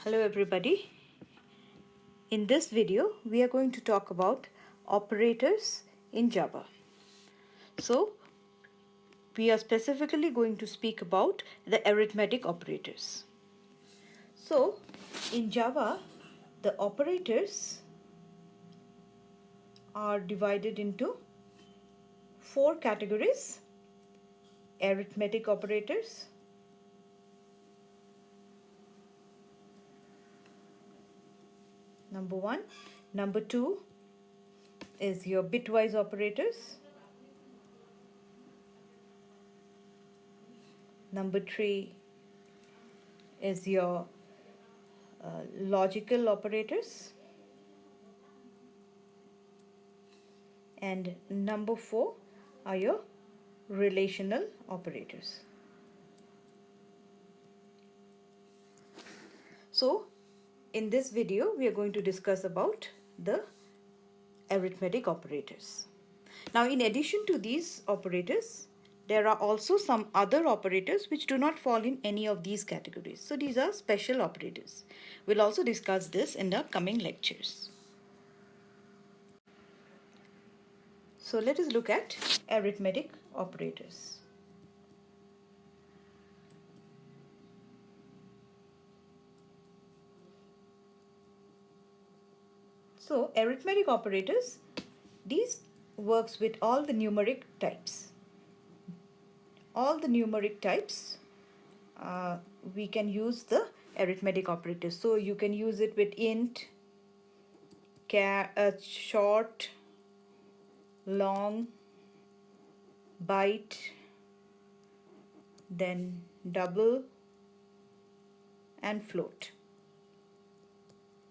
Hello everybody. In this video we are going to talk about operators in Java. So we are specifically going to speak about the arithmetic operators. So in Java the operators are divided into four categories: arithmetic operators, number one. Number two is your bitwise operators. Number three is your logical operators. And number four are your relational operators. So in this video we are going to discuss about the arithmetic operators. Now in addition to these operators, there are also some other operators which do not fall in any of these categories. So these are special operators. We'll also discuss this in the coming lectures. So let us look at arithmetic operators. So arithmetic operators, these works with all the numeric types. All the numeric types we can use the arithmetic operators. So you can use it with int, short, long, byte, then double and float.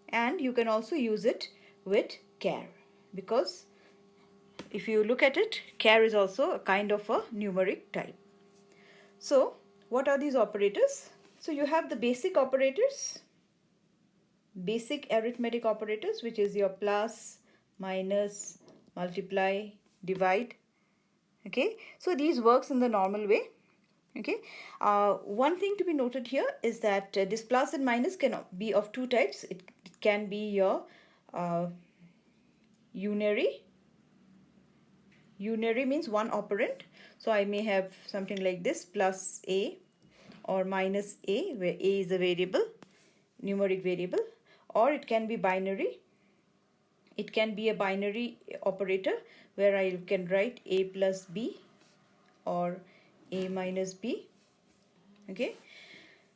And you can also use it with char, because if you look at it, char is also a kind of a numeric type. So what are these operators? So you have the basic operators, basic arithmetic operators, which is your plus, minus, multiply, divide. Okay, so these works in the normal way. Okay, one thing to be noted here is that this plus and minus can be of two types. It can be your unary. Unary means one operand. So I may have something like this, plus a or minus a, where a is a variable, numeric variable. Or it can be binary. It can be a binary operator where I can write a plus b or a minus b. Okay,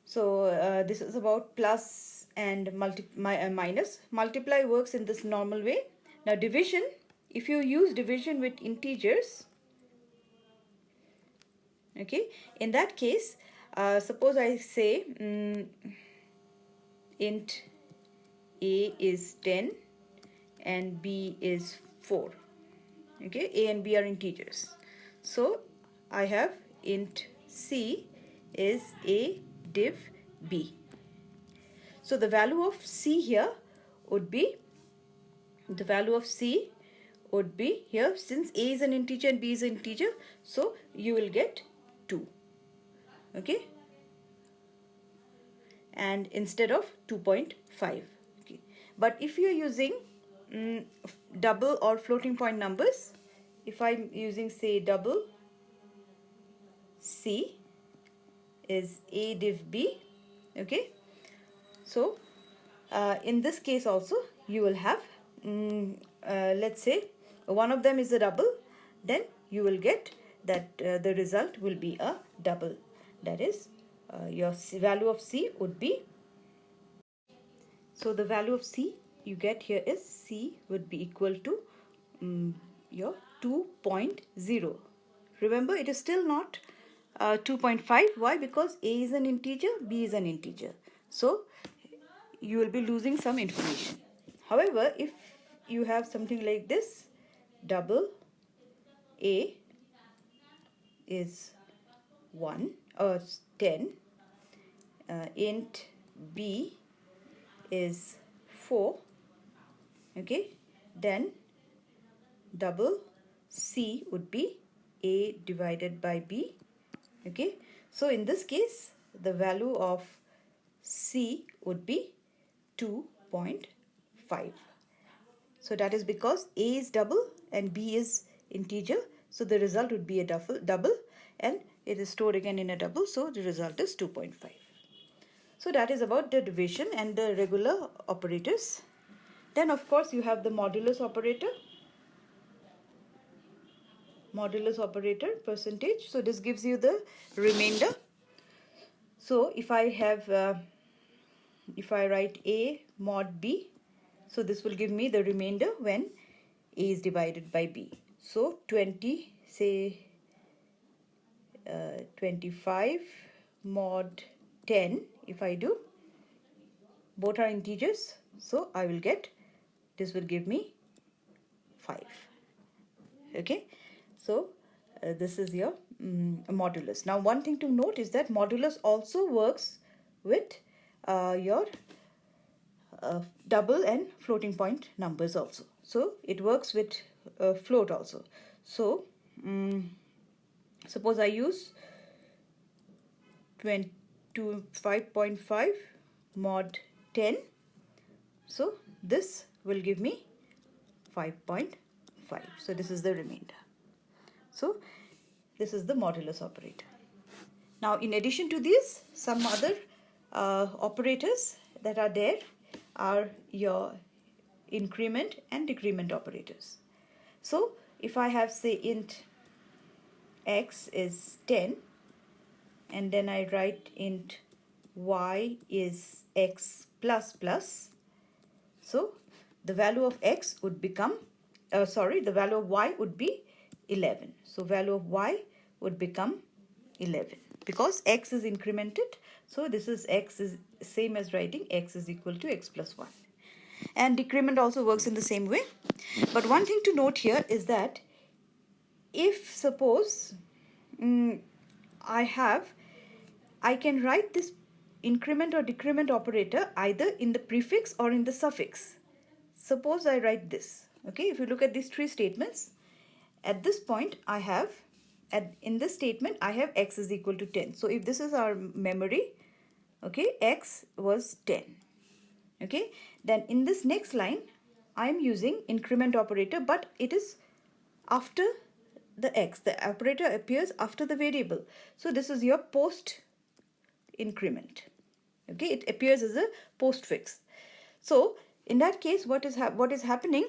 so this is about plus and minus. Multiply works in this normal way. Now division, if you use division with integers, okay, in that case, suppose I say int a is 10 and b is 4. Okay, a and b are integers. So I have int c is a div b. So the value of c here would be, the value of c would be here, since a is an integer and b is an integer, so you will get 2. Okay, and instead of 2.5. Okay, but if you are using double or floating point numbers, if I'm using say double, c is a div b. Okay, so in this case also you will have let's say one of them is a double, then you will get that the result will be a double. That is your value of c would be, so the value of c you get here is c would be equal to your 2.0. Remember, it is still not 2.5. Why? Because a is an integer, b is an integer. So you will be losing some information. However, if you have something like this, double a is 1 or 10, int b is 4, okay, then double c would be a divided by b. Okay, so in this case the value of c would be 2.5. So that is because A is double and B is integer. So the result would be a double and it is stored again in a double. So the result is 2.5. So that is about the division and the regular operators. Then of course you have the modulus operator. Modulus operator percentage. So this gives you the remainder. So if I have if I write A mod B, so this will give me the remainder when A is divided by B. So 20, say 25 mod 10, if I do, both are integers, so I will get, this will give me 5. Okay, so this is your modulus. Now one thing to note is that modulus also works with your double and floating point numbers also. So it works with float also. So suppose I use 5.5 mod 10. So this will give me 5.5. So this is the remainder. So this is the modulus operator. Now in addition to this, some other operators that are there are your increment and decrement operators. So if I have, say, int x is 10 and then I write int y is x plus plus, so the value of x would become the value of y would be 11. So value of y would become 11 because x is incremented. So this is x is same as writing x is equal to x plus 1. And decrement also works in the same way. But one thing to note here is that if suppose I can write this increment or decrement operator either in the prefix or in the suffix. Suppose I write this. Okay, if you look at these three statements, at this point I have, in this statement I have x is equal to 10. So if this is our memory, okay, x was 10. Okay, then in this next line I am using increment operator, but it is after the x. The operator appears after the variable. So this is your post increment. Okay, it appears as a postfix. So in that case, what is happening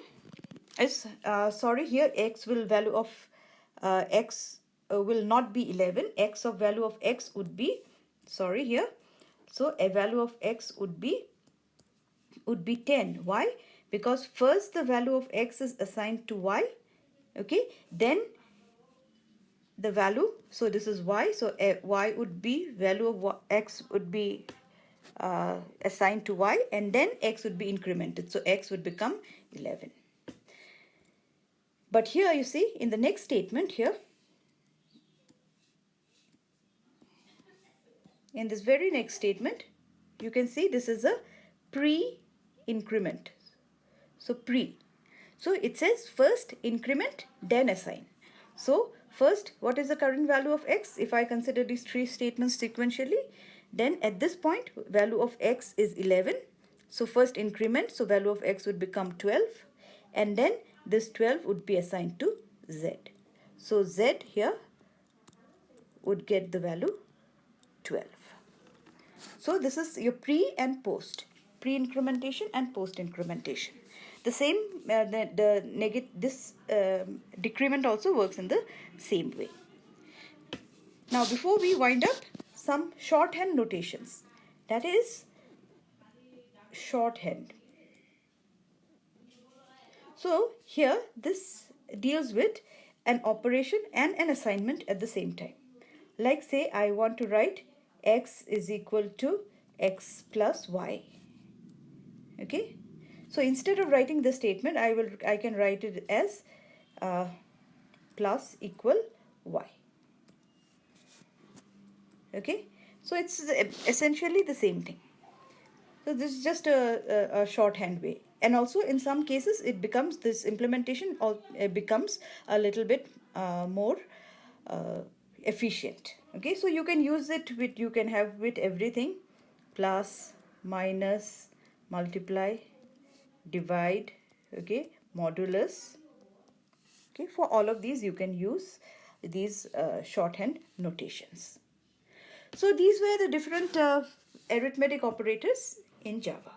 is here x will value of x will not be 11. X of value of x would be here. So a value of x would be 10. Why? Because first the value of x is assigned to y. Okay, then the value, so this is y, so y would be value of x would be assigned to y, and then x would be incremented, so x would become 11. But here you see in the next statement here, in this very next statement, you can see this is a pre-increment. So pre. So it says first increment, then assign. So first, what is the current value of x? If I consider these three statements sequentially, then at this point, value of x is 11. So first increment, so value of x would become 12. And then this 12 would be assigned to z. So z here would get the value 12. So this is your pre and post. Pre-incrementation and post-incrementation. The same, decrement also works in the same way. Now, before we wind up, some shorthand notations. That is shorthand. So here, this deals with an operation and an assignment at the same time. Like say, I want to write x is equal to x plus y. Okay. So instead of writing this statement, I can write it as plus equal y. Okay, so it's essentially the same thing. So this is just a shorthand way, and also in some cases it becomes, this implementation becomes a little bit more efficient. Okay, so you can use it with, you can have with everything, plus, minus, multiply, divide, okay, modulus. Okay, for all of these you can use these shorthand notations. So these were the different arithmetic operators in Java.